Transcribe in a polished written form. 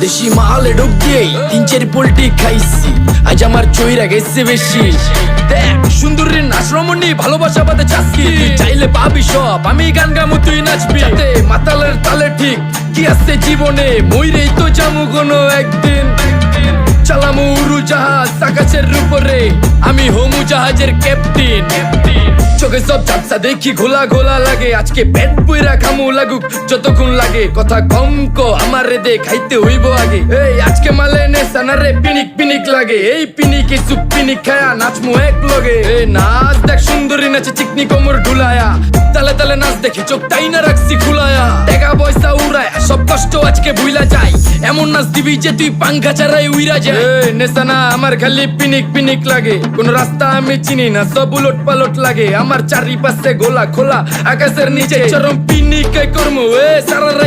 দেশি মালে ঢুক দিয়েই 3-4 পোল্টি খাইছি, আজ আমার চইরা গেছে বেশি। দেখ সুন্দরীর নাচ রমণী, ভালোবাসা বাদে চাচ্ছি, চাইলে পাবি সব, আমি গান গামু তুই নাচবি। মাতালের তালে ঠিক কি আছে জীবনে, মইরেই তো জামু কোনো একদিন। চালামু উড়োজাহাজ আকাশের উপরে, আমি হোমু জাহাজের ক্যাপ্টেন। চোখে সব ঝাপসা দেখি ঘোলা ঘোলা লাগে, আজকে পেট পুইরা খামু লাগুক যতক্ষণ লাগে। কথা কম কো আমারে দে খাইতে হইব আগে, এই আজকে মালে নেশা না রে পিনিক পিনিক লাগে। এই পিনিকে সুপ পিনিক খায়া নাচমু এক লগে। এই নাচ দেখ সুন্দরী নাচে চিকনি কোমর ঢুলায়া, তালে তালে নাচ দেখি চোখ তাই না রাখছি খুলায়া। টাকা পয়সা উড়ায় সব কষ্ট আজকে ভুইলা যাই, এমন নাচ দিবি যে তুই পাঙ্খা ছাড়াই উইরা যায়। নেশা না আমার খালি পিনিক পিনিক লাগে, কোন রাস্তা আমি চিনি না, সব উলট পালট লাগে। আমার চারিপাশে গোলা খোলা আকাশের নিচে চরম পিনিক কর্ম সারা